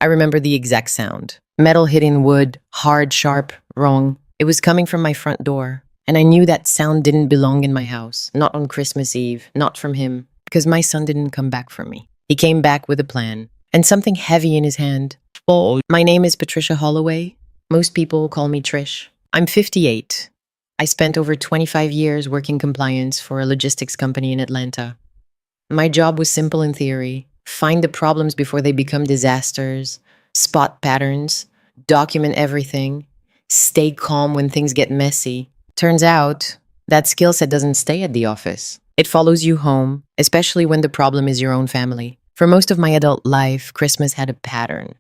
I remember the exact sound. Metal hitting wood, hard, sharp, wrong. It was coming from my front door. And I knew that sound didn't belong in my house. Not on Christmas Eve, not from him. Because my son didn't come back for me. He came back with a plan. And something heavy in his hand. Oh, my name is Patricia Holloway. Most people call me Trish. I'm 58. I spent over 25 years working compliance for a logistics company in Atlanta. My job was simple in theory. Find the problems before they become disasters, spot patterns, document everything, stay calm when things get messy. Turns out, that skill set doesn't stay at the office. It follows you home, especially when the problem is your own family. For most of my adult life, Christmas had a pattern.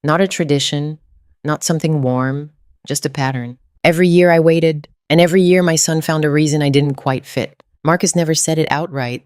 Not a tradition, not something warm, just a pattern. Every year I waited, and every year my son found a reason I didn't quite fit. Marcus never said it outright.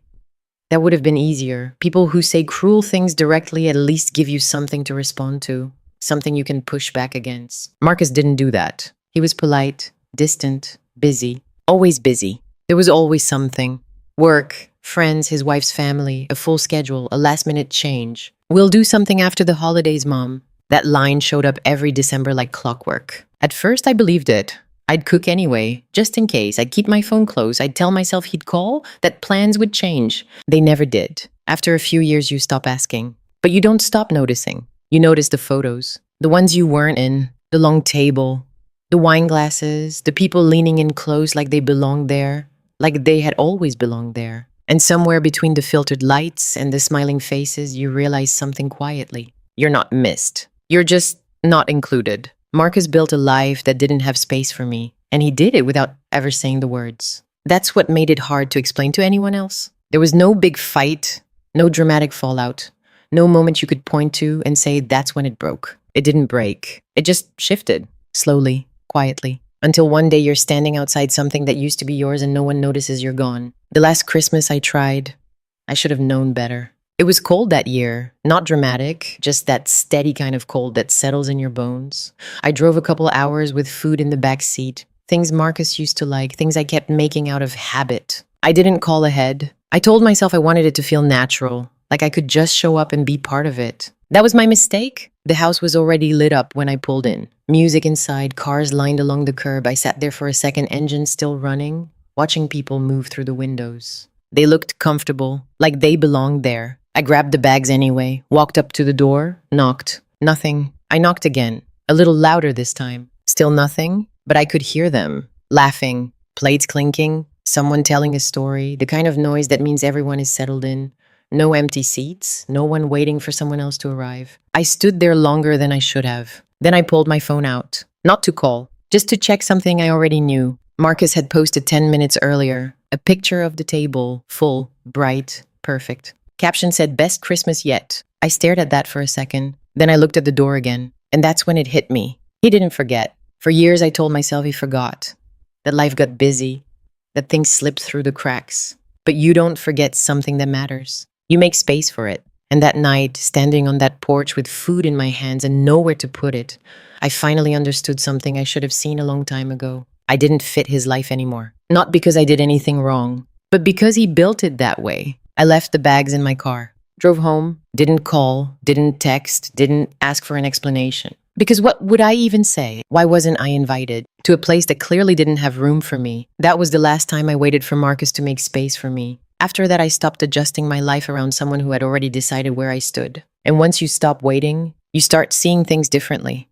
That would have been easier. People who say cruel things directly at least give you something to respond to, something you can push back against. Marcus didn't do that. He was polite, distant, busy, always busy. There was always something. Work, friends, his wife's family, a full schedule, a last-minute change. We'll do something after the holidays, Mom. That line showed up every December like clockwork. At first, I believed it. I'd cook anyway, just in case. I'd keep my phone close. I'd tell myself he'd call, that plans would change. They never did. After a few years, you stop asking. But you don't stop noticing. You notice the photos, the ones you weren't in, the long table, the wine glasses, the people leaning in close like they belonged there, like they had always belonged there. And somewhere between the filtered lights and the smiling faces, you realize something quietly. You're not missed. You're just not included. Marcus built a life that didn't have space for me, and he did it without ever saying the words. That's what made it hard to explain to anyone else. There was no big fight, no dramatic fallout, no moment you could point to and say that's when it broke. It didn't break. It just shifted, slowly, quietly, until one day you're standing outside something that used to be yours and no one notices you're gone. The last Christmas I tried, I should have known better. It was cold that year, not dramatic, just that steady kind of cold that settles in your bones. I drove a couple hours with food in the back seat, things Marcus used to like, things I kept making out of habit. I didn't call ahead. I told myself I wanted it to feel natural, like I could just show up and be part of it. That was my mistake. The house was already lit up when I pulled in. Music inside, cars lined along the curb. I sat there for a second, engine still running, watching people move through the windows. They looked comfortable, like they belonged there. I grabbed the bags anyway, walked up to the door, knocked. Nothing. I knocked again, a little louder this time. Still nothing, but I could hear them, laughing, plates clinking, someone telling a story, the kind of noise that means everyone is settled in. No empty seats, no one waiting for someone else to arrive. I stood there longer than I should have. Then I pulled my phone out, not to call, just to check something I already knew. Marcus had posted 10 minutes earlier, a picture of the table, full, bright, perfect. Caption said, "Best Christmas yet." I stared at that for a second. Then I looked at the door again. And that's when it hit me. He didn't forget. For years, I told myself he forgot. That life got busy. That things slipped through the cracks. But you don't forget something that matters. You make space for it. And that night, standing on that porch with food in my hands and nowhere to put it, I finally understood something I should have seen a long time ago. I didn't fit his life anymore. Not because I did anything wrong, but because he built it that way. I left the bags in my car, drove home, didn't call, didn't text, didn't ask for an explanation. Because what would I even say? Why wasn't I invited to a place that clearly didn't have room for me? That was the last time I waited for Marcus to make space for me. After that, I stopped adjusting my life around someone who had already decided where I stood. And once you stop waiting, you start seeing things differently.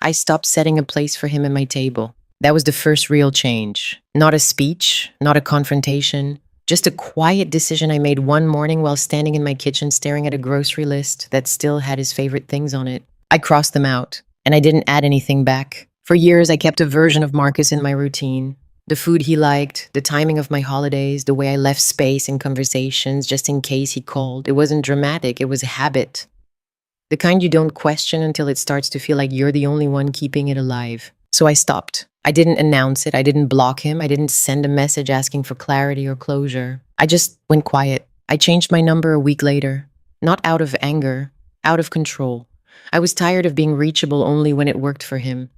I stopped setting a place for him at my table. That was the first real change. Not a speech, not a confrontation, just a quiet decision I made one morning while standing in my kitchen staring at a grocery list that still had his favorite things on it. I crossed them out, and I didn't add anything back. For years, I kept a version of Marcus in my routine. The food he liked, the timing of my holidays, the way I left space in conversations just in case he called. It wasn't dramatic, it was a habit. The kind you don't question until it starts to feel like you're the only one keeping it alive. So I stopped. I didn't announce it. I didn't block him. I didn't send a message asking for clarity or closure. I just went quiet. I changed my number a week later. Not out of anger, out of control. I was tired of being reachable only when it worked for him.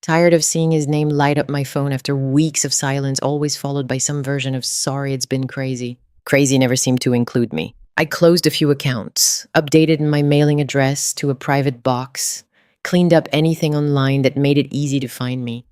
Tired of seeing his name light up my phone after weeks of silence, always followed by some version of "sorry, it's been crazy." Crazy never seemed to include me. I closed a few accounts, updated my mailing address to a private box, cleaned up anything online that made it easy to find me.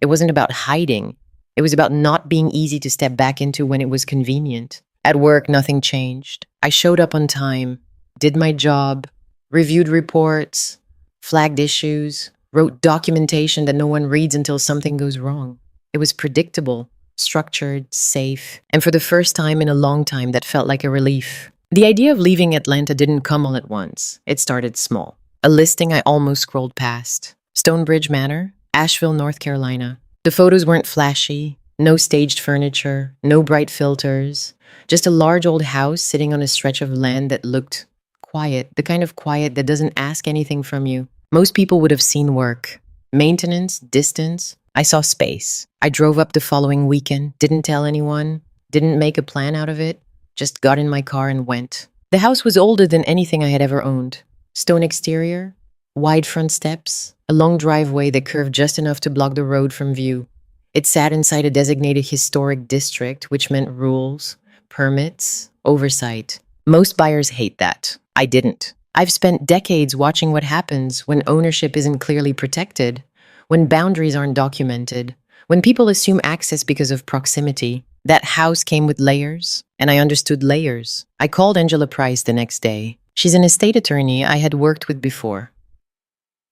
It wasn't about hiding. It was about not being easy to step back into when it was convenient. At work, nothing changed. I showed up on time, did my job, reviewed reports, flagged issues, wrote documentation that no one reads until something goes wrong. It was predictable, structured, safe, and for the first time in a long time, that felt like a relief. The idea of leaving Atlanta didn't come all at once. It started small. A listing I almost scrolled past. Stonebridge Manor, Asheville, North Carolina. The photos weren't flashy, no staged furniture, no bright filters, just a large old house sitting on a stretch of land that looked quiet, the kind of quiet that doesn't ask anything from you. Most people would have seen work, maintenance, distance. I saw space. I drove up the following weekend, didn't tell anyone, didn't make a plan out of it, just got in my car and went. The house was older than anything I had ever owned. Stone exterior, wide front steps, a long driveway that curved just enough to block the road from view. It sat inside a designated historic district, which meant rules, permits, oversight. Most buyers hate that. I didn't. I've spent decades watching what happens when ownership isn't clearly protected, when boundaries aren't documented, when people assume access because of proximity. That house came with layers, and I understood layers. I called Angela Price the next day. She's an estate attorney I had worked with before.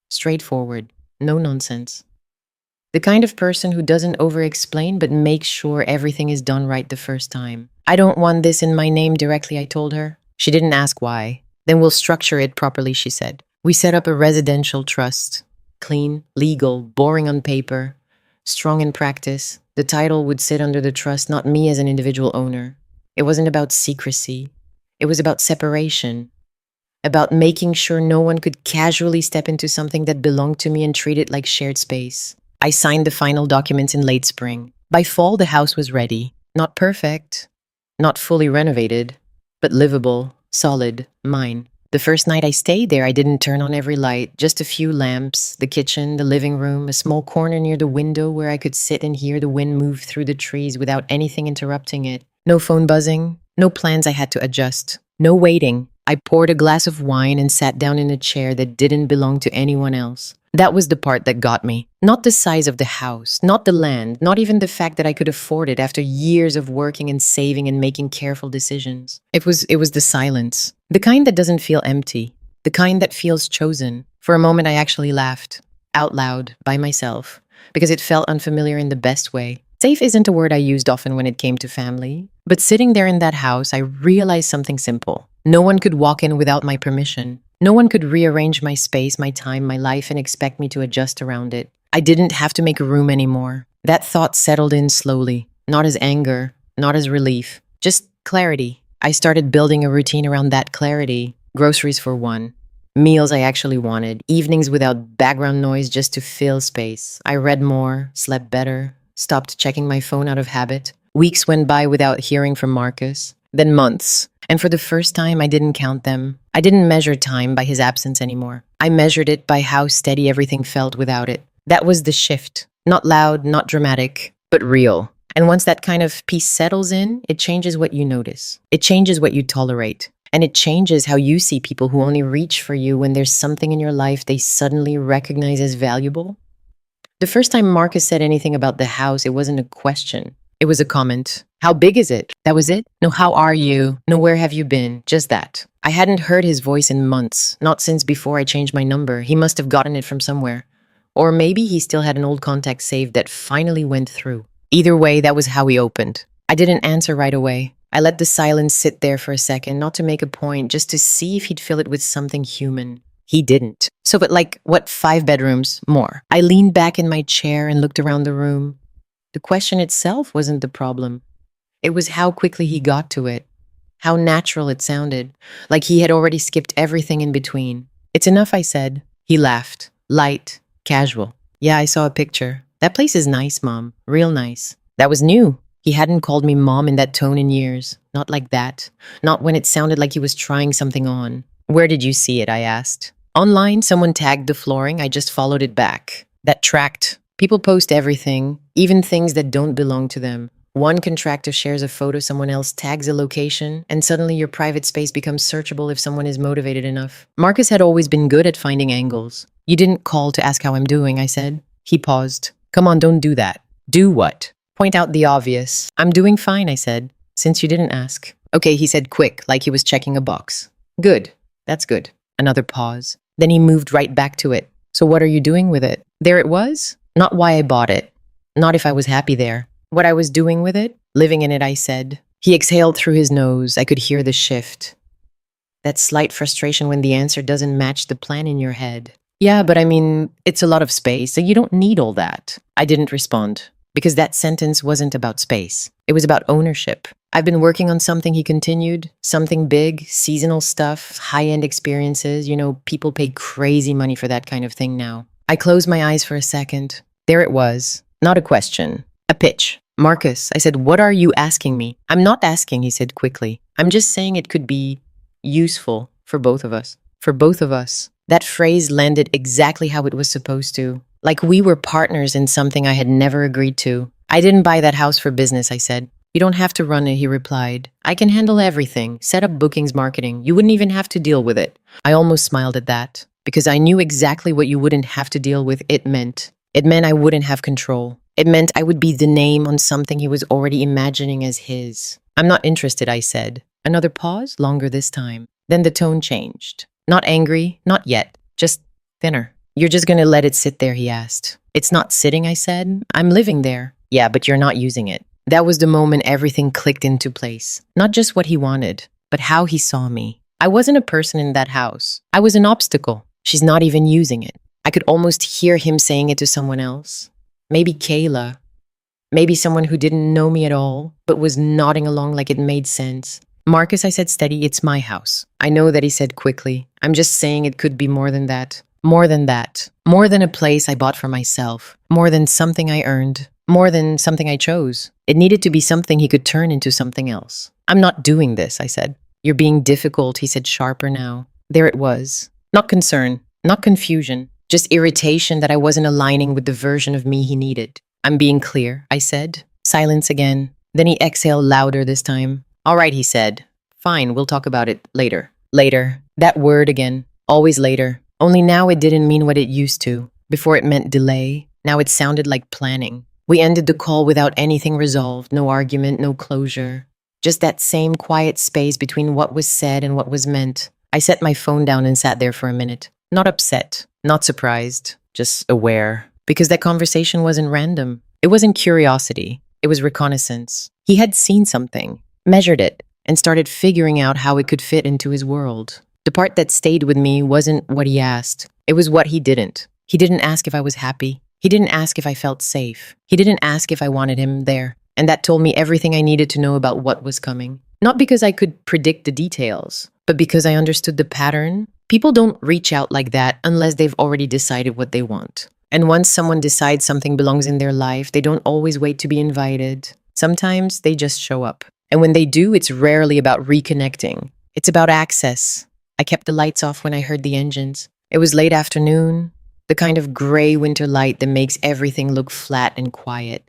Straightforward, no nonsense. The kind of person who doesn't over-explain but makes sure everything is done right the first time. I don't want this in my name directly, I told her. She didn't ask why. Then we'll structure it properly, she said. We set up a residential trust. Clean, legal, boring on paper, strong in practice. The title would sit under the trust, not me as an individual owner. It wasn't about secrecy. It was about separation. About making sure no one could casually step into something that belonged to me and treat it like shared space. I signed the final documents in late spring. By fall, the house was ready. Not perfect, not fully renovated, but livable, solid, mine. The first night I stayed there, I didn't turn on every light, just a few lamps, the kitchen, the living room, a small corner near the window where I could sit and hear the wind move through the trees without anything interrupting it. No phone buzzing, no plans I had to adjust, no waiting. I poured a glass of wine and sat down in a chair that didn't belong to anyone else. That was the part that got me. Not the size of the house, not the land, not even the fact that I could afford it after years of working and saving and making careful decisions. It was the silence. The kind that doesn't feel empty. The kind that feels chosen. For a moment, I actually laughed. Out loud, by myself. Because it felt unfamiliar in the best way. Safe isn't a word I used often when it came to family. But sitting there in that house, I realized something simple. No one could walk in without my permission. No one could rearrange my space, my time, my life, and expect me to adjust around it. I didn't have to make room anymore. That thought settled in slowly, not as anger, not as relief, just clarity. I started building a routine around that clarity. Groceries for one. Meals I actually wanted. Evenings without background noise just to fill space. I read more, slept better, stopped checking my phone out of habit. Weeks went by without hearing from Marcus. Then months. And for the first time, I didn't count them. I didn't measure time by his absence anymore. I measured it by how steady everything felt without it. That was the shift. Not loud, not dramatic, but real. And once that kind of peace settles in, it changes what you notice. It changes what you tolerate. And it changes how you see people who only reach for you when there's something in your life they suddenly recognize as valuable. The first time Marcus said anything about the house, it wasn't a question. It was a comment. How big is it? That was it? No, how are you? No, where have you been? Just that. I hadn't heard his voice in months, not since before I changed my number. He must have gotten it from somewhere. Or maybe he still had an old contact saved that finally went through. Either way, that was how he opened. I didn't answer right away. I let the silence sit there for a second, not to make a point, just to see if he'd fill it with something human. He didn't. So, but like, what, 5 bedrooms? More. I leaned back in my chair and looked around the room. The question itself wasn't the problem. It was how quickly he got to it. How natural it sounded. Like he had already skipped everything in between. It's enough, I said. He laughed. Light. Casual. Yeah, I saw a picture. That place is nice, Mom. Real nice. That was new. He hadn't called me Mom in that tone in years. Not like that. Not when it sounded like he was trying something on. Where did you see it? I asked. Online, someone tagged the flooring. I just followed it back. That tracked. People post everything, even things that don't belong to them. One contractor shares a photo, someone else tags a location, and suddenly your private space becomes searchable if someone is motivated enough. Marcus had always been good at finding angles. You didn't call to ask how I'm doing, I said. He paused. Come on, don't do that. Do what? Point out the obvious. I'm doing fine, I said, since you didn't ask. Okay, he said quick, like he was checking a box. Good. That's good. Another pause. Then he moved right back to it. So what are you doing with it? There it was. Not why I bought it. Not if I was happy there. What I was doing with it? Living in it, I said. He exhaled through his nose. I could hear the shift. That slight frustration when the answer doesn't match the plan in your head. Yeah, but I mean, it's a lot of space, so you don't need all that. I didn't respond, because that sentence wasn't about space. It was about ownership. I've been working on something, he continued. Something big, seasonal stuff, high-end experiences. You know, people pay crazy money for that kind of thing now. I closed my eyes for a second. There it was. Not a question. A pitch. Marcus, I said, what are you asking me? I'm not asking, he said quickly. I'm just saying it could be useful for both of us. For both of us. That phrase landed exactly how it was supposed to. Like we were partners in something I had never agreed to. I didn't buy that house for business, I said. You don't have to run it, he replied. I can handle everything. Set up bookings, marketing. You wouldn't even have to deal with it. I almost smiled at that, because I knew exactly what you wouldn't have to deal with it meant. It meant I wouldn't have control. It meant I would be the name on something he was already imagining as his. I'm not interested, I said. Another pause, longer this time. Then the tone changed. Not angry, not yet, just thinner. You're just gonna let it sit there, he asked. It's not sitting, I said. I'm living there. Yeah, but you're not using it. That was the moment everything clicked into place. Not just what he wanted, but how he saw me. I wasn't a person in that house. I was an obstacle. She's not even using it. I could almost hear him saying it to someone else. Maybe Kayla. Maybe someone who didn't know me at all, but was nodding along like it made sense. Marcus, I said steady, it's my house. I know that, he said quickly. I'm just saying it could be more than that. More than that. More than a place I bought for myself. More than something I earned. More than something I chose. It needed to be something he could turn into something else. I'm not doing this, I said. You're being difficult, he said, sharper now. There it was. Not concern, not confusion, just irritation that I wasn't aligning with the version of me he needed. I'm being clear, I said. Silence again. Then he exhaled louder this time. All right, he said. Fine, we'll talk about it later. Later. That word again. Always later. Only now it didn't mean what it used to. Before it meant delay. Now it sounded like planning. We ended the call without anything resolved. No argument, no closure. Just that same quiet space between what was said and what was meant. I set my phone down and sat there for a minute. Not upset. Not surprised. Just aware. Because that conversation wasn't random. It wasn't curiosity. It was reconnaissance. He had seen something. Measured it, and started figuring out how it could fit into his world. The part that stayed with me wasn't what he asked. It was what he didn't. He didn't ask if I was happy. He didn't ask if I felt safe. He didn't ask if I wanted him there. And that told me everything I needed to know about what was coming. Not because I could predict the details, but because I understood the pattern. People don't reach out like that unless they've already decided what they want. And once someone decides something belongs in their life, they don't always wait to be invited. Sometimes they just show up. And when they do, it's rarely about reconnecting. It's about access. I kept the lights off when I heard the engines. It was late afternoon, the kind of gray winter light that makes everything look flat and quiet.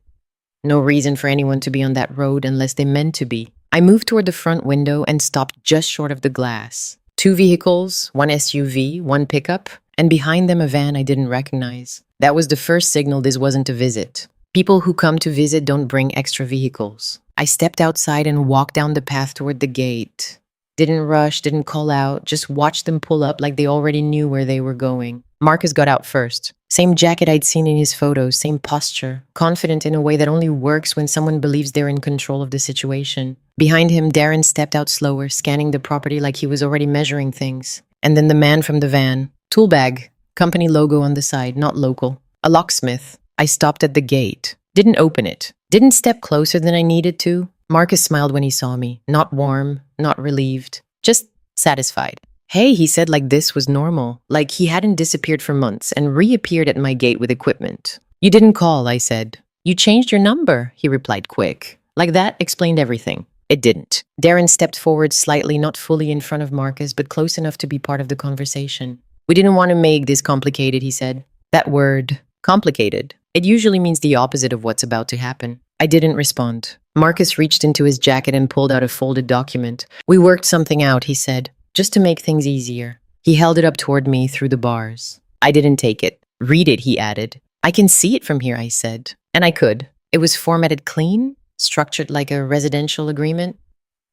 No reason for anyone to be on that road unless they meant to be. I moved toward the front window and stopped just short of the glass. 2 vehicles, 1 SUV, 1 pickup, and behind them a van I didn't recognize. That was the first signal this wasn't a visit. People who come to visit don't bring extra vehicles. I stepped outside and walked down the path toward the gate. Didn't rush, didn't call out, just watched them pull up like they already knew where they were going. Marcus got out first. Same jacket I'd seen in his photos, same posture, confident in a way that only works when someone believes they're in control of the situation. Behind him, Darren stepped out slower, scanning the property like he was already measuring things. And then the man from the van. Tool bag, company logo on the side, not local. A locksmith. I stopped at the gate. Didn't open it. Didn't step closer than I needed to. Marcus smiled when he saw me. Not warm, not relieved. Just satisfied. Hey, he said like this was normal. Like he hadn't disappeared for months and reappeared at my gate with equipment. You didn't call, I said. You changed your number, he replied quick. Like that explained everything. It didn't. Darren stepped forward slightly, not fully in front of Marcus, but close enough to be part of the conversation. We didn't want to make this complicated, he said. That word, complicated. It usually means the opposite of what's about to happen. I didn't respond. Marcus reached into his jacket and pulled out a folded document. We worked something out, he said, just to make things easier. He held it up toward me through the bars. I didn't take it. Read it, he added. I can see it from here, I said. And I could. It was formatted clean, structured like a residential agreement,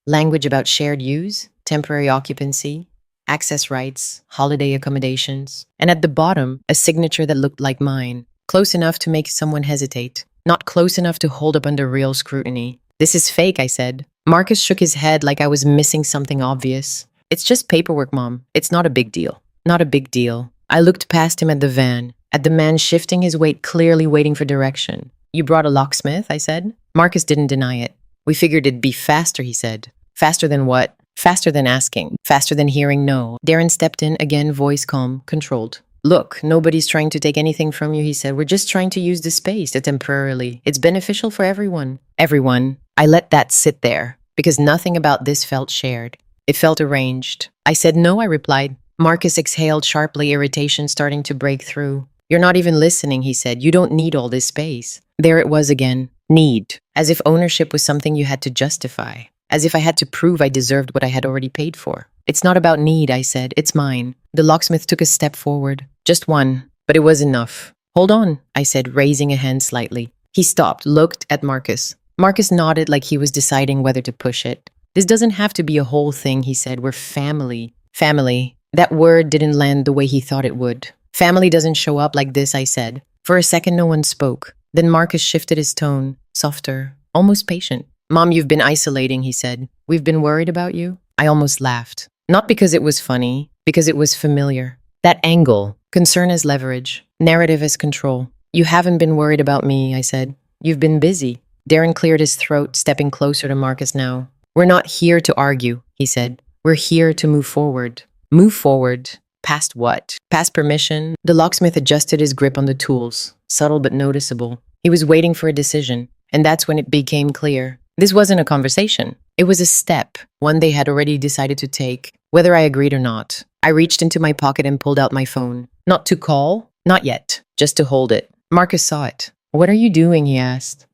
language about shared use, temporary occupancy, access rights, holiday accommodations, and at the bottom, a signature that looked like mine, close enough to make someone hesitate, not close enough to hold up under real scrutiny. This is fake, I said. Marcus shook his head like I was missing something obvious. It's just paperwork, Mom. It's not a big deal. Not a big deal. I looked past him at the van, at the man shifting his weight, clearly waiting for direction. You brought a locksmith, I said. Marcus didn't deny it. We figured it'd be faster, he said. Faster than what? Faster than asking. Faster than hearing no. Darren stepped in, again, voice calm, controlled. Look, nobody's trying to take anything from you, he said. We're just trying to use the space temporarily. It's beneficial for everyone. Everyone. I let that sit there, because nothing about this felt shared. It felt arranged. I said no, I replied. Marcus exhaled sharply, irritation starting to break through. You're not even listening, he said. You don't need all this space. There it was again. Need. As if ownership was something you had to justify. As if I had to prove I deserved what I had already paid for. It's not about need, I said. It's mine. The locksmith took a step forward. Just one. But it was enough. Hold on, I said, raising a hand slightly. He stopped, looked at Marcus. Marcus nodded like he was deciding whether to push it. This doesn't have to be a whole thing, he said. We're family. Family. That word didn't land the way he thought it would. Family doesn't show up like this, I said. For a second, no one spoke. Then Marcus shifted his tone, softer, almost patient. Mom, you've been isolating, he said. We've been worried about you. I almost laughed. Not because it was funny, because it was familiar. That angle, concern as leverage, narrative as control. You haven't been worried about me, I said. You've been busy. Darren cleared his throat, stepping closer to Marcus now. We're not here to argue, he said. We're here to move forward. Move forward. Past what? Past permission? The locksmith adjusted his grip on the tools, subtle but noticeable. He was waiting for a decision, and that's when it became clear. This wasn't a conversation. It was a step, one they had already decided to take, whether I agreed or not. I reached into my pocket and pulled out my phone. Not to call, not yet, just to hold it. Marcus saw it. What are you doing, he asked.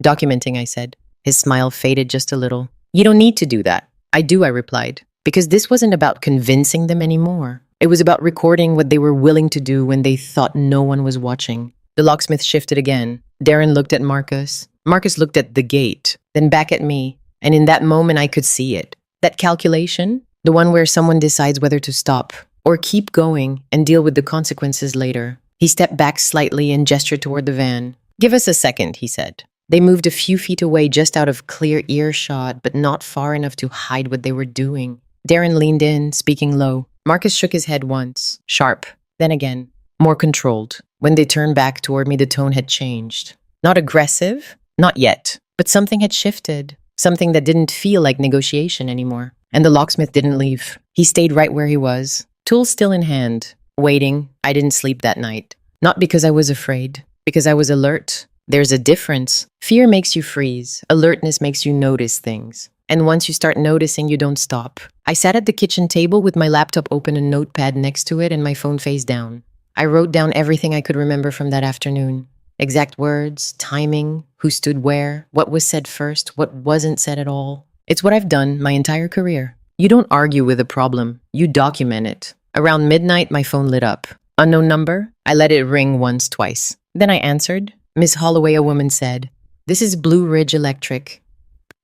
Documenting, I said. His smile faded just a little. You don't need to do that. I do, I replied. Because this wasn't about convincing them anymore. It was about recording what they were willing to do when they thought no one was watching. The locksmith shifted again. Darren looked at Marcus. Marcus looked at the gate, then back at me. And in that moment, I could see it. That calculation, the one where someone decides whether to stop or keep going and deal with the consequences later. He stepped back slightly and gestured toward the van. Give us a second, he said. They moved a few feet away just out of clear earshot, but not far enough to hide what they were doing. Darren leaned in, speaking low. Marcus shook his head once, sharp, then again, more controlled. When they turned back toward me, the tone had changed. Not aggressive, not yet, but something had shifted, something that didn't feel like negotiation anymore. And the locksmith didn't leave. He stayed right where he was, tools still in hand, waiting. I didn't sleep that night. Not because I was afraid, because I was alert. There's a difference. Fear makes you freeze. Alertness makes you notice things. And once you start noticing, you don't stop. I sat at the kitchen table with my laptop open, a notepad next to it, and my phone face down. I wrote down everything I could remember from that afternoon. Exact words, timing, who stood where, what was said first, what wasn't said at all. It's what I've done my entire career. You don't argue with a problem. You document it. Around midnight, my phone lit up. Unknown number? I let it ring once, twice. Then I answered. Miss Holloway, a woman said, "This is Blue Ridge Electric.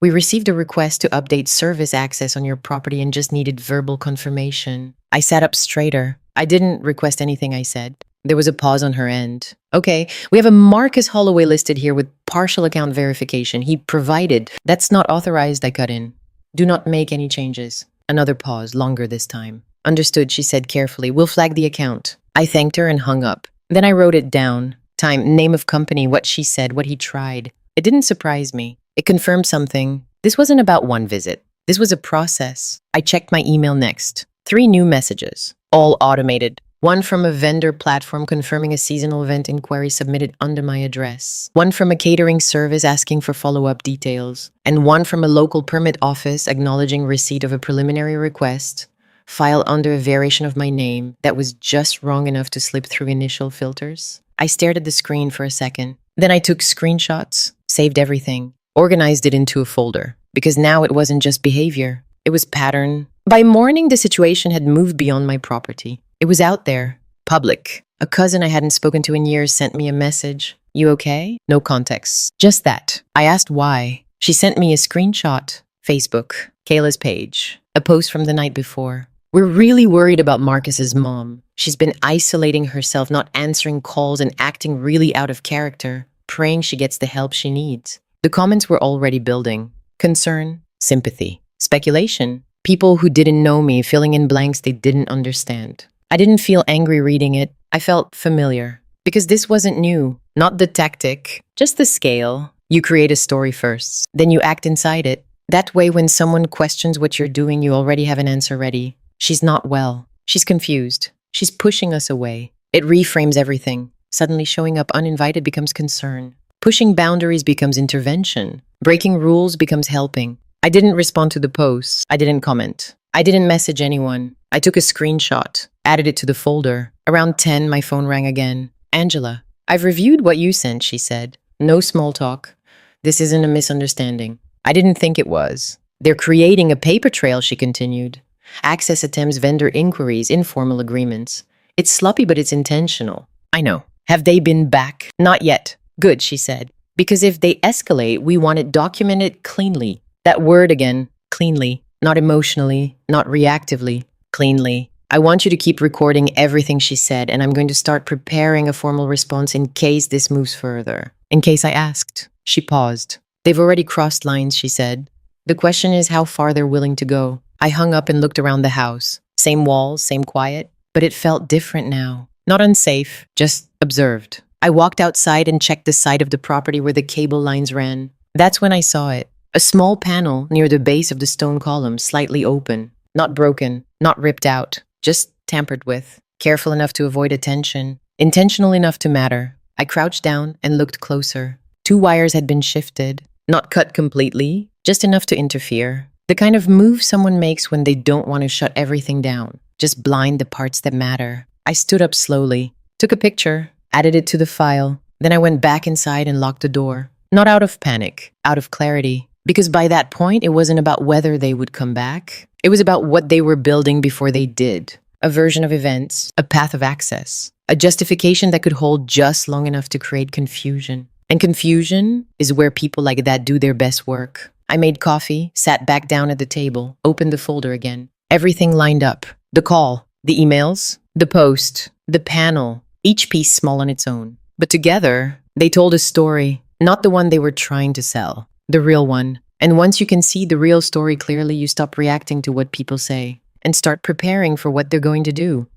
We received a request to update service access on your property and just needed verbal confirmation." I sat up straighter. I didn't request anything, I said. There was a pause on her end. Okay, we have a Marcus Holloway listed here with partial account verification. He provided. That's not authorized, I cut in. Do not make any changes. Another pause, longer this time. Understood, she said carefully. We'll flag the account. I thanked her and hung up. Then I wrote it down. Time, name of company, what she said, what he tried. It didn't surprise me. It confirmed something. This wasn't about one visit. This was a process. I checked my email next. 3 new messages, all automated. One from a vendor platform confirming a seasonal event inquiry submitted under my address. One from a catering service asking for follow-up details. And one from a local permit office acknowledging receipt of a preliminary request file under a variation of my name that was just wrong enough to slip through initial filters. I stared at the screen for a second. Then I took screenshots, saved everything, organized it into a folder, because now it wasn't just behavior, it was pattern. By morning, the situation had moved beyond my property. It was out there, public. A cousin I hadn't spoken to in years sent me a message. You okay? No context. Just that. I asked why. She sent me a screenshot. Facebook. Kayla's page. A post from the night before. We're really worried about Marcus's mom. She's been isolating herself, not answering calls and acting really out of character, praying she gets the help she needs. The comments were already building. Concern, sympathy, speculation. People who didn't know me filling in blanks they didn't understand. I didn't feel angry reading it. I felt familiar. Because this wasn't new. Not the tactic, just the scale. You create a story first, then you act inside it. That way, when someone questions what you're doing, you already have an answer ready. She's not well. She's confused. She's pushing us away. It reframes everything. Suddenly showing up uninvited becomes concern. Pushing boundaries becomes intervention. Breaking rules becomes helping. I didn't respond to the posts. I didn't comment. I didn't message anyone. I took a screenshot, added it to the folder. Around 10, my phone rang again. Angela, I've reviewed what you sent, she said. No small talk. This isn't a misunderstanding. I didn't think it was. They're creating a paper trail, she continued. Access attempts, vendor inquiries, informal agreements. It's sloppy, but it's intentional. I know. Have they been back? Not yet. Good, she said. Because if they escalate, we want it documented cleanly. That word again, cleanly. Not emotionally, not reactively, cleanly. I want you to keep recording everything she said, and I'm going to start preparing a formal response in case this moves further. In case I asked. She paused. They've already crossed lines, she said. The question is how far they're willing to go. I hung up and looked around the house. Same walls, same quiet, but it felt different now. Not unsafe, just observed. I walked outside and checked the side of the property where the cable lines ran. That's when I saw it. A small panel near the base of the stone column, slightly open. Not broken, not ripped out, just tampered with. Careful enough to avoid attention. Intentional enough to matter. I crouched down and looked closer. 2 wires had been shifted. Not cut completely, just enough to interfere. The kind of move someone makes when they don't want to shut everything down. Just blind the parts that matter. I stood up slowly, took a picture, added it to the file. Then I went back inside and locked the door. Not out of panic, out of clarity. Because by that point, it wasn't about whether they would come back. It was about what they were building before they did. A version of events, a path of access, a justification that could hold just long enough to create confusion. And confusion is where people like that do their best work. I made coffee, sat back down at the table, opened the folder again. Everything lined up. The call, the emails, the post, the panel, each piece small on its own. But together, they told a story, not the one they were trying to sell, the real one. And once you can see the real story clearly, you stop reacting to what people say and start preparing for what they're going to do.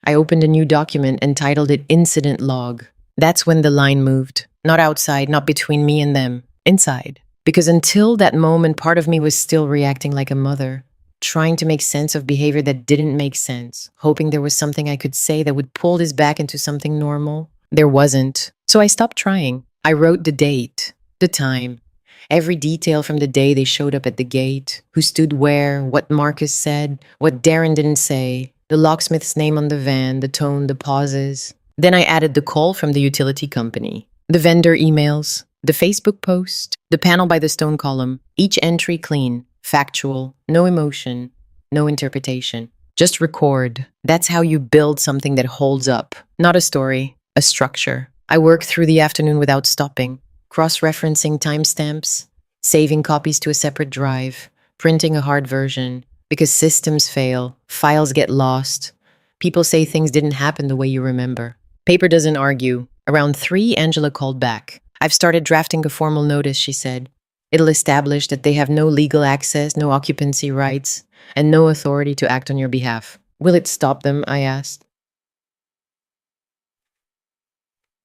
I opened a new document and titled it Incident Log. That's when the line moved. Not outside, not between me and them. Inside. Because until that moment, part of me was still reacting like a mother, trying to make sense of behavior that didn't make sense, hoping there was something I could say that would pull this back into something normal. There wasn't. So I stopped trying. I wrote the date, the time, every detail from the day they showed up at the gate, who stood where, what Marcus said, what Darren didn't say, the locksmith's name on the van, the tone, the pauses. Then I added the call from the utility company, the vendor emails, the Facebook post, the panel by the stone column, each entry clean, factual, no emotion, no interpretation. Just record. That's how you build something that holds up. Not a story, a structure. I worked through the afternoon without stopping, cross-referencing timestamps, saving copies to a separate drive, printing a hard version, because systems fail, files get lost. People say things didn't happen the way you remember. Paper doesn't argue. Around 3, Angela called back. I've started drafting a formal notice, she said. It'll establish that they have no legal access, no occupancy rights, and no authority to act on your behalf. Will it stop them? I asked.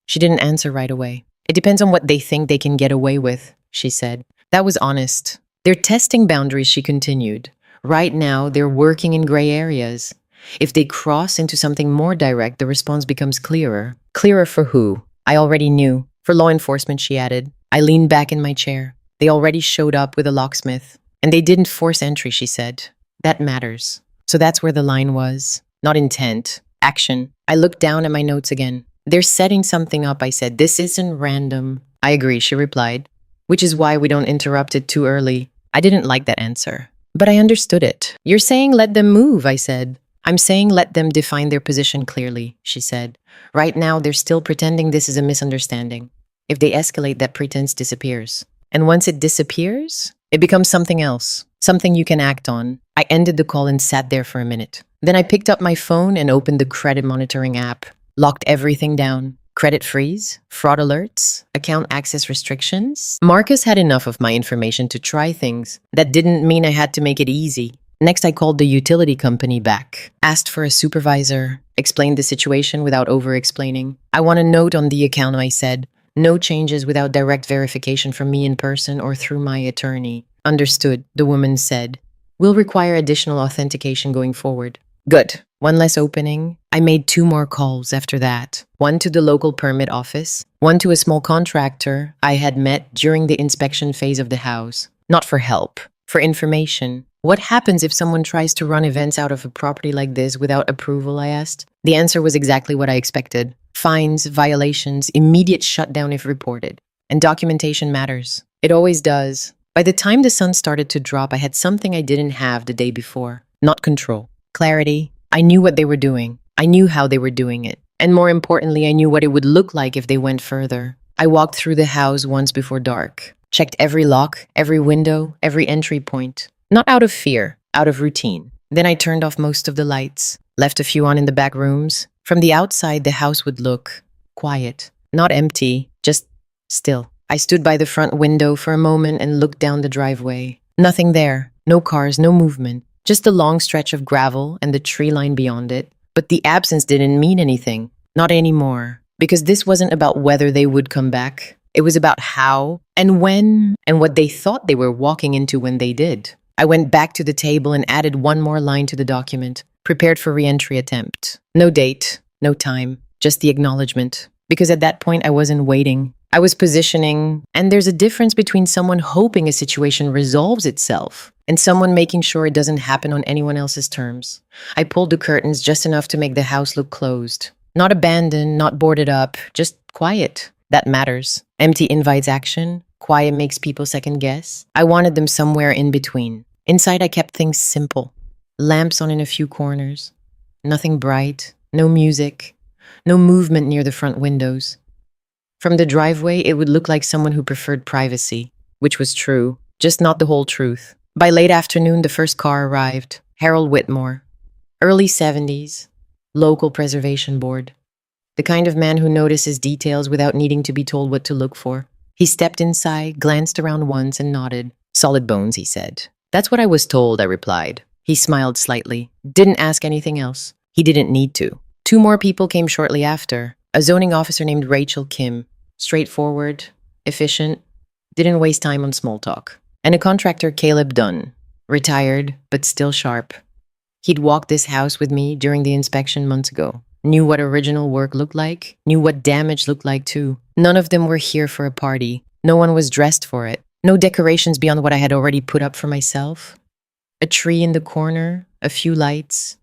She didn't answer right away. It depends on what they think they can get away with, she said. That was honest. They're testing boundaries, she continued. Right now, they're working in gray areas. If they cross into something more direct, the response becomes clearer. Clearer for who? I already knew. For law enforcement, she added. I leaned back in my chair. They already showed up with a locksmith. And they didn't force entry, she said. That matters. So that's where the line was. Not intent, action. I looked down at my notes again. They're setting something up, I said. This isn't random. I agree, she replied. Which is why we don't interrupt it too early. I didn't like that answer, but I understood it. You're saying let them move, I said. I'm saying let them define their position clearly, she said. Right now, they're still pretending this is a misunderstanding. If they escalate, that pretense disappears. And once it disappears, it becomes something else, something you can act on. I ended the call and sat there for a minute. Then I picked up my phone and opened the credit monitoring app, locked everything down. Credit freeze, fraud alerts, account access restrictions. Marcus had enough of my information to try things. That didn't mean I had to make it easy. Next, I called the utility company back, asked for a supervisor, explained the situation without over-explaining. I want a note on the account, I said. No changes without direct verification from me in person or through my attorney. Understood, the woman said. We'll require additional authentication going forward. Good. One less opening. I made 2 more calls after that. One to the local permit office, one to a small contractor I had met during the inspection phase of the house. Not for help, for information. What happens if someone tries to run events out of a property like this without approval, I asked. The answer was exactly what I expected. Fines, violations, immediate shutdown if reported. And documentation matters. It always does. By the time the sun started to drop, I had something I didn't have the day before. Not control. Clarity. I knew what they were doing. I knew how they were doing it. And more importantly, I knew what it would look like if they went further. I walked through the house once before dark, checked every lock, every window, every entry point. Not out of fear, out of routine. Then I turned off most of the lights, left a few on in the back rooms. From the outside, the house would look quiet, not empty, just still. I stood by the front window for a moment and looked down the driveway. Nothing there, no cars, no movement. Just a long stretch of gravel and the tree line beyond it. But the absence didn't mean anything. Not anymore. Because this wasn't about whether they would come back. It was about how and when and what they thought they were walking into when they did. I went back to the table and added 1 more line to the document. Prepared for re-entry attempt. No date, no time, just the acknowledgement. Because at that point I wasn't waiting. I was positioning, and there's a difference between someone hoping a situation resolves itself and someone making sure it doesn't happen on anyone else's terms. I pulled the curtains just enough to make the house look closed. Not abandoned, not boarded up, just quiet. That matters. Empty invites action. Quiet makes people second guess. I wanted them somewhere in between. Inside, I kept things simple. Lamps on in a few corners. Nothing bright. No music. No movement near the front windows. From the driveway, it would look like someone who preferred privacy, which was true, just not the whole truth. By late afternoon, the first car arrived. Harold Whitmore. Early 70s. Local preservation board. The kind of man who notices details without needing to be told what to look for. He stepped inside, glanced around once, and nodded. Solid bones, he said. That's what I was told, I replied. He smiled slightly. Didn't ask anything else. He didn't need to. 2 more people came shortly after. A zoning officer named Rachel Kim. Straightforward, efficient, didn't waste time on small talk. And a contractor, Caleb Dunn. Retired, but still sharp. He'd walked this house with me during the inspection months ago. Knew what original work looked like. Knew what damage looked like too. None of them were here for a party. No one was dressed for it. No decorations beyond what I had already put up for myself. A tree in the corner, a few lights.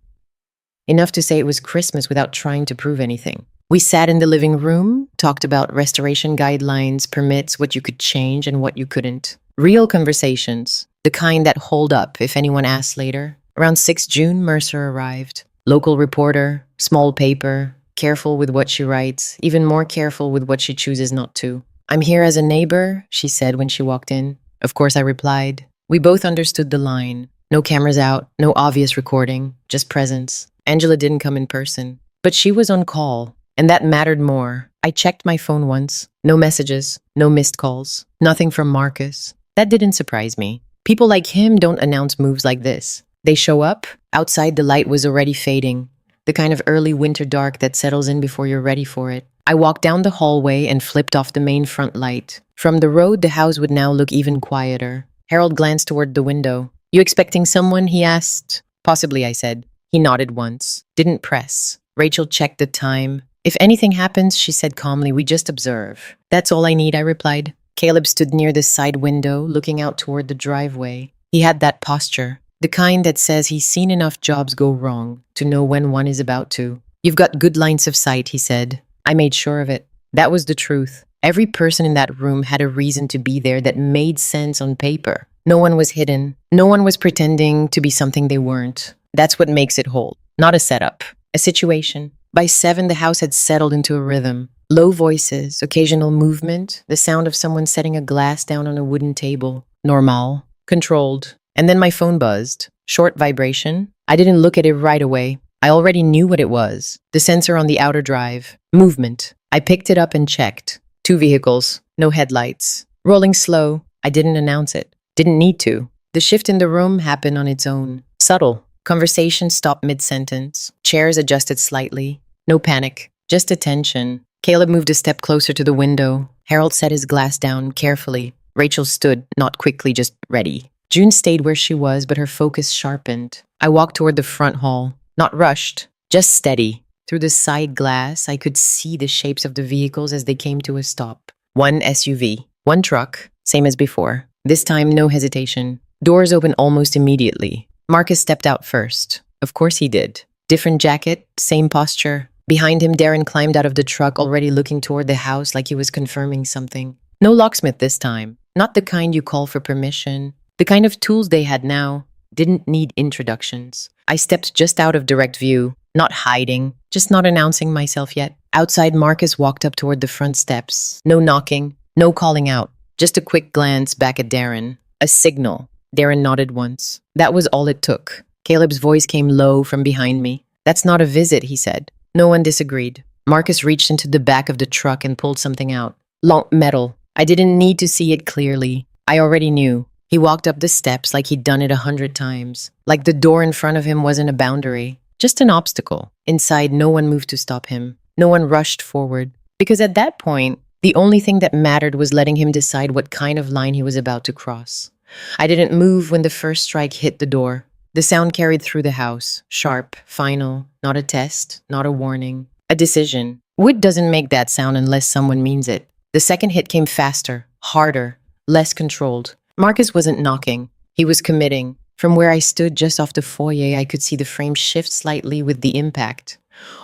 Enough to say it was Christmas without trying to prove anything. We sat in the living room, talked about restoration guidelines, permits, what you could change and what you couldn't. Real conversations, the kind that hold up if anyone asks later. Around 6 June, Mercer arrived. Local reporter, small paper, careful with what she writes, even more careful with what she chooses not to. I'm here as a neighbor, she said when she walked in. Of course, I replied. We both understood the line. No cameras out, no obvious recording, just presence. Angela didn't come in person, but she was on call. And that mattered more. I checked my phone once. No messages, no missed calls, nothing from Marcus. That didn't surprise me. People like him don't announce moves like this. They show up. Outside, the light was already fading. The kind of early winter dark that settles in before you're ready for it. I walked down the hallway and flipped off the main front light. From the road, the house would now look even quieter. Harold glanced toward the window. You expecting someone? He asked. Possibly, I said. He nodded once. Didn't press. Rachel checked the time. If anything happens, she said calmly, we just observe. That's all I need, I replied. Caleb stood near the side window, looking out toward the driveway. He had that posture, The kind that says he's seen enough jobs go wrong to know when one is about to. You've got good lines of sight, he said. I made sure of it. That was the truth. Every person in that room had a reason to be there that made sense on paper. No one was hidden. No one was pretending to be something they weren't. That's what makes it whole. Not a setup. A situation. By 7, the house had settled into a rhythm. Low voices, occasional movement, the sound of someone setting a glass down on a wooden table. Normal. Controlled. And then my phone buzzed. Short vibration. I didn't look at it right away. I already knew what it was. The sensor on the outer drive. Movement. I picked it up and checked. 2 vehicles. No headlights. Rolling slow. I didn't announce it. Didn't need to. The shift in the room happened on its own. Subtle. Conversation stopped mid-sentence. Chairs adjusted slightly. No panic. Just attention. Caleb moved a step closer to the window. Harold set his glass down carefully. Rachel stood, not quickly, just ready. June stayed where she was, but her focus sharpened. I walked toward the front hall. Not rushed. Just steady. Through the side glass, I could see the shapes of the vehicles as they came to a stop. 1 SUV. 1 truck. Same as before. This time, no hesitation. Doors opened almost immediately. Marcus stepped out first. Of course he did. Different jacket, same posture. Behind him, Darren climbed out of the truck, already looking toward the house like he was confirming something. No locksmith this time. Not the kind you call for permission. The kind of tools they had now didn't need introductions. I stepped just out of direct view, not hiding, just not announcing myself yet. Outside, Marcus walked up toward the front steps. No knocking, no calling out. Just a quick glance back at Darren. A signal. Darren nodded once. That was all it took. Caleb's voice came low from behind me. That's not a visit, he said. No one disagreed. Marcus reached into the back of the truck and pulled something out. Long metal. I didn't need to see it clearly. I already knew. He walked up the steps like he'd done it 100 times. Like the door in front of him wasn't a boundary. Just an obstacle. Inside, no one moved to stop him. No one rushed forward. Because at that point, the only thing that mattered was letting him decide what kind of line he was about to cross. I didn't move when the first strike hit the door. The sound carried through the house. Sharp, final, not a test, not a warning. A decision. Wood doesn't make that sound unless someone means it. The second hit came faster, harder, less controlled. Marcus wasn't knocking. He was committing. From where I stood just off the foyer, I could see the frame shift slightly with the impact.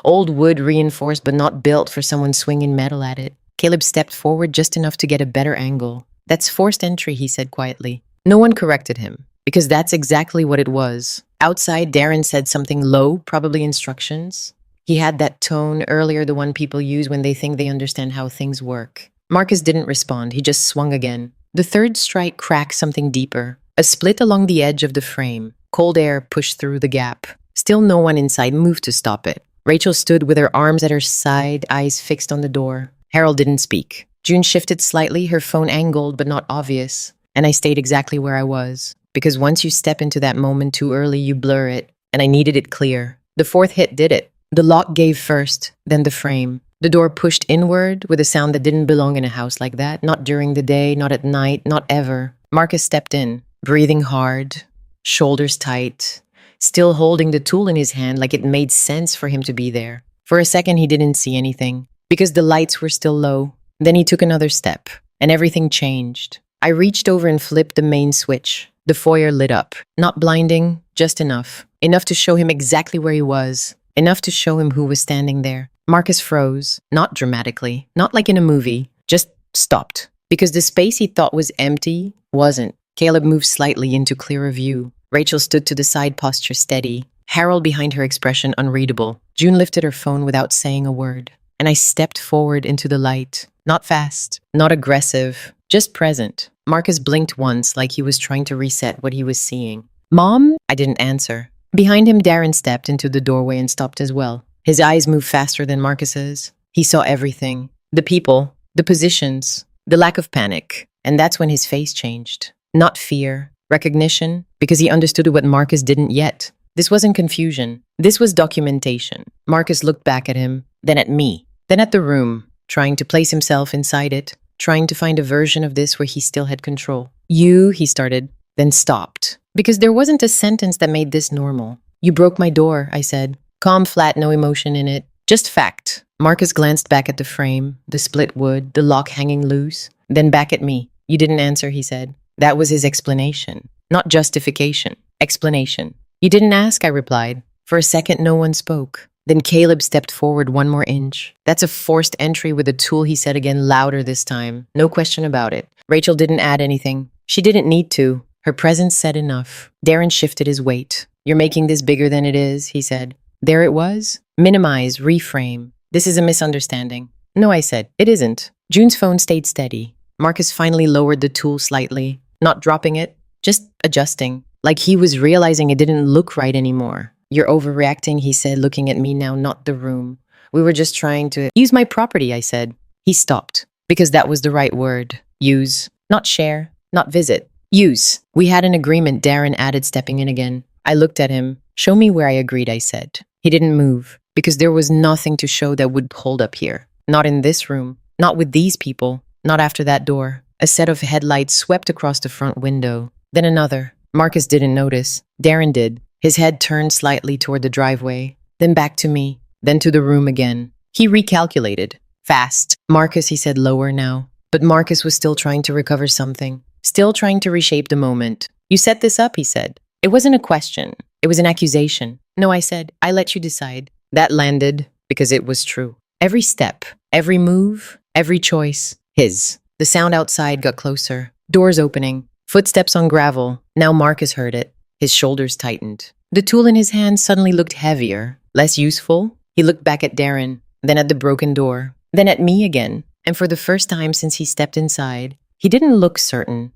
Old wood reinforced but not built for someone swinging metal at it. Caleb stepped forward just enough to get a better angle. That's forced entry, he said quietly. No one corrected him, because that's exactly what it was. Outside, Darren said something low, probably instructions. He had that tone earlier, the one people use when they think they understand how things work. Marcus didn't respond. He just swung again. The third strike cracked something deeper. A split along the edge of the frame. Cold air pushed through the gap. Still no one inside moved to stop it. Rachel stood with her arms at her side, eyes fixed on the door. Harold didn't speak. June shifted slightly, her phone angled but not obvious. And I stayed exactly where I was. Because once you step into that moment too early, you blur it. And I needed it clear. The fourth hit did it. The lock gave first, then the frame. The door pushed inward with a sound that didn't belong in a house like that. Not during the day, not at night, not ever. Marcus stepped in, breathing hard, shoulders tight, still holding the tool in his hand like it made sense for him to be there. For a second, he didn't see anything, because the lights were still low. Then he took another step, and everything changed. I reached over and flipped the main switch. The foyer lit up. Not blinding, just enough. Enough to show him exactly where he was. Enough to show him who was standing there. Marcus froze, not dramatically, not like in a movie, just stopped. Because the space he thought was empty wasn't. Caleb moved slightly into clearer view. Rachel stood to the side, posture steady. Harold behind her, expression unreadable. June lifted her phone without saying a word. And I stepped forward into the light. Not fast, not aggressive, just present. Marcus blinked once like he was trying to reset what he was seeing. Mom? I didn't answer. Behind him, Darren stepped into the doorway and stopped as well. His eyes moved faster than Marcus's. He saw everything. The people, the positions, the lack of panic. And that's when his face changed. Not fear, recognition, because he understood what Marcus didn't yet. This wasn't confusion. This was documentation. Marcus looked back at him, then at me, then at the room, trying to place himself inside it, trying to find a version of this where he still had control. You, he started, then stopped. Because there wasn't a sentence that made this normal. You broke my door, I said. Calm, flat, no emotion in it. Just fact. Marcus glanced back at the frame, the split wood, the lock hanging loose, then back at me. You didn't answer, he said. That was his explanation, not justification. Explanation. You didn't ask, I replied. For a second, no one spoke. Then Caleb stepped forward 1 more inch. That's a forced entry with a tool, he said again, louder this time. No question about it. Rachel didn't add anything. She didn't need to. Her presence said enough. Darren shifted his weight. You're making this bigger than it is, he said. There it was. Minimize, reframe. This is a misunderstanding. No, I said. It isn't. June's phone stayed steady. Marcus finally lowered the tool slightly, not dropping it, just adjusting, like he was realizing it didn't look right anymore. You're overreacting, he said, looking at me now, not the room. We were just trying to use my property, I said. He stopped, because that was the right word. Use, not share, not visit. Use. We had an agreement, Darren added, stepping in again. I looked at him. Show me where I agreed, I said. He didn't move, because there was nothing to show that would hold up here. Not in this room, not with these people, not after that door. A set of headlights swept across the front window. Then another. Marcus didn't notice. Darren did. His head turned slightly toward the driveway, then back to me, then to the room again. He recalculated. Fast. Marcus, he said, lower now. But Marcus was still trying to recover something, still trying to reshape the moment. You set this up, he said. It wasn't a question. It was an accusation. No, I said, I let you decide. That landed because it was true. Every step, every move, every choice, his. The sound outside got closer. Doors opening. Footsteps on gravel. Now Marcus heard it. His shoulders tightened. The tool in his hand suddenly looked heavier, less useful. He looked back at Darren, then at the broken door, then at me again. And for the first time since he stepped inside, he didn't look certain.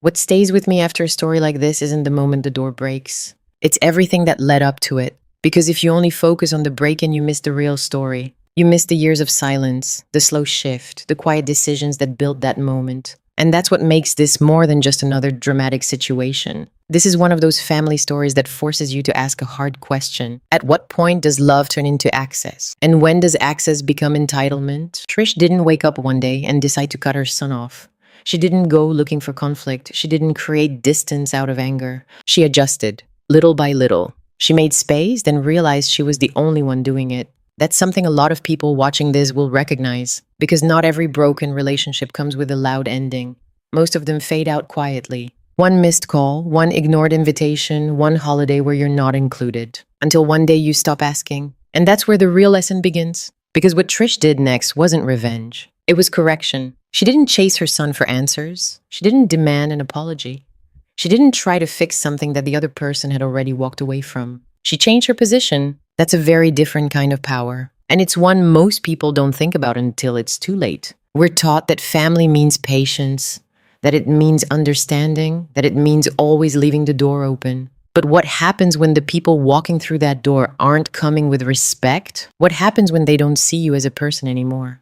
What stays with me after a story like this isn't the moment the door breaks. It's everything that led up to it. Because if you only focus on the break-in, you miss the real story. You miss the years of silence, the slow shift, the quiet decisions that built that moment. And that's what makes this more than just another dramatic situation. This is one of those family stories that forces you to ask a hard question. At what point does love turn into access? And when does access become entitlement? Trish didn't wake up one day and decide to cut her son off. She didn't go looking for conflict. She didn't create distance out of anger. She adjusted, little by little. She made space, then realized she was the only one doing it. That's something a lot of people watching this will recognize, because not every broken relationship comes with a loud ending. Most of them fade out quietly. One missed call, one ignored invitation, one holiday where you're not included. Until one day you stop asking. And that's where the real lesson begins. Because what Trish did next wasn't revenge. It was correction. She didn't chase her son for answers. She didn't demand an apology. She didn't try to fix something that the other person had already walked away from. She changed her position. That's a very different kind of power. And it's one most people don't think about until it's too late. We're taught that family means patience, that it means understanding, that it means always leaving the door open. But what happens when the people walking through that door aren't coming with respect? What happens when they don't see you as a person anymore,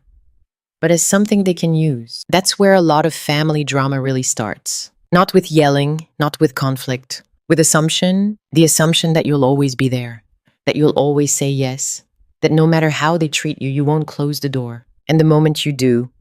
but as something they can use? That's where a lot of family drama really starts. Not with yelling, not with conflict, with assumption, the assumption that you'll always be there, that you'll always say yes, that no matter how they treat you, you won't close the door. And the moment you do,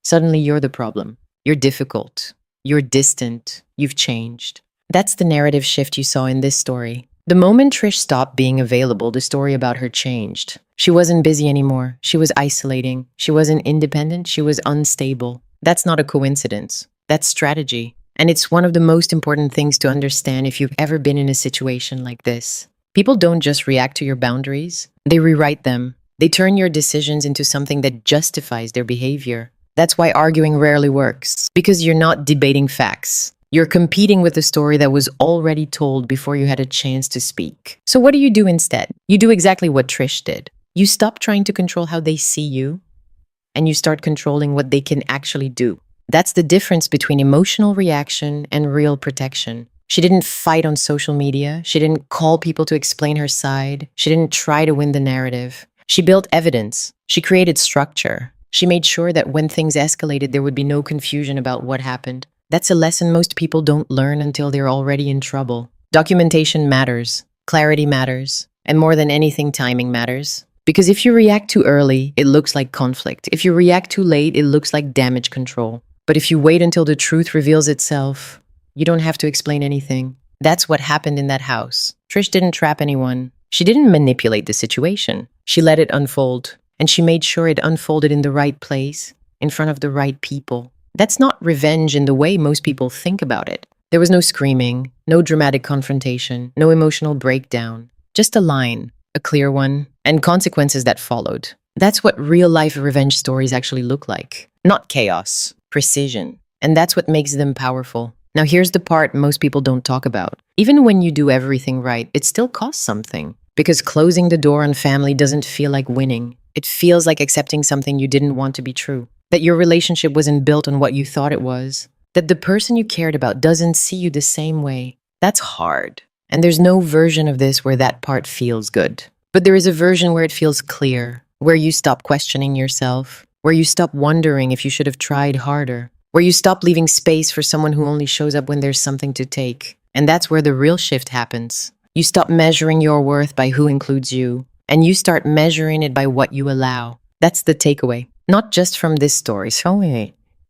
suddenly you're the problem. You're difficult. You're distant. You've changed. That's the narrative shift you saw in this story. The moment Trish stopped being available, the story about her changed. She wasn't busy anymore. She was isolating. She wasn't independent. She was unstable. That's not a coincidence. That's strategy. And it's one of the most important things to understand if you've ever been in a situation like this. People don't just react to your boundaries. They rewrite them. They turn your decisions into something that justifies their behavior. That's why arguing rarely works. Because you're not debating facts. You're competing with a story that was already told before you had a chance to speak. So what do you do instead? You do exactly what Trish did. You stop trying to control how they see you, and you start controlling what they can actually do. That's the difference between emotional reaction and real protection. She didn't fight on social media. She didn't call people to explain her side. She didn't try to win the narrative. She built evidence. She created structure. She made sure that when things escalated, there would be no confusion about what happened. That's a lesson most people don't learn until they're already in trouble. Documentation matters. Clarity matters. And more than anything, timing matters. Because if you react too early, it looks like conflict. If you react too late, it looks like damage control. But if you wait until the truth reveals itself, you don't have to explain anything. That's what happened in that house. Trish didn't trap anyone. She didn't manipulate the situation. She let it unfold. And she made sure it unfolded in the right place, in front of the right people. That's not revenge in the way most people think about it. There was no screaming, no dramatic confrontation, no emotional breakdown. Just a line, a clear one, and consequences that followed. That's what real-life revenge stories actually look like. Not chaos, precision. And that's what makes them powerful. Now here's the part most people don't talk about. Even when you do everything right, it still costs something. Because closing the door on family doesn't feel like winning. It feels like accepting something you didn't want to be true. That your relationship wasn't built on what you thought it was. That the person you cared about doesn't see you the same way. That's hard. And there's no version of this where that part feels good. But there is a version where it feels clear, where you stop questioning yourself, where you stop wondering if you should have tried harder, where you stop leaving space for someone who only shows up when there's something to take. And that's where the real shift happens. You stop measuring your worth by who includes you, and you start measuring it by what you allow. That's the takeaway. Not just from this story,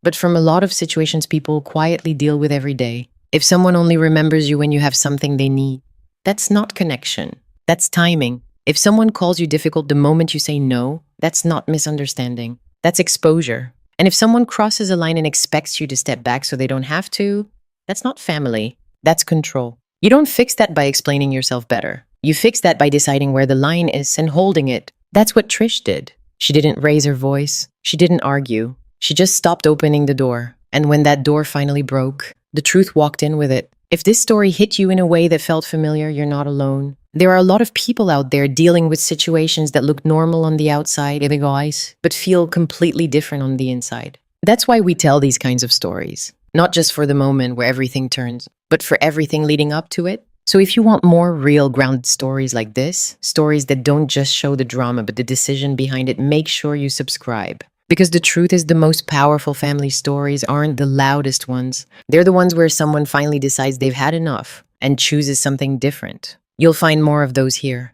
but from a lot of situations people quietly deal with every day. If someone only remembers you when you have something they need, that's not connection. That's timing. If someone calls you difficult the moment you say no, that's not misunderstanding. That's exposure. And if someone crosses a line and expects you to step back so they don't have to, that's not family. That's control. You don't fix that by explaining yourself better. You fix that by deciding where the line is and holding it. That's what Trish did. She didn't raise her voice. She didn't argue. She just stopped opening the door. And when that door finally broke, the truth walked in with it. If this story hit you in a way that felt familiar, you're not alone. There are a lot of people out there dealing with situations that look normal on the outside, but feel completely different on the inside. That's why we tell these kinds of stories. Not just for the moment where everything turns, but for everything leading up to it. So if you want more real grounded stories like this, stories that don't just show the drama but the decision behind it, make sure you subscribe. Because the truth is the most powerful family stories aren't the loudest ones. They're the ones where someone finally decides they've had enough and chooses something different. You'll find more of those here.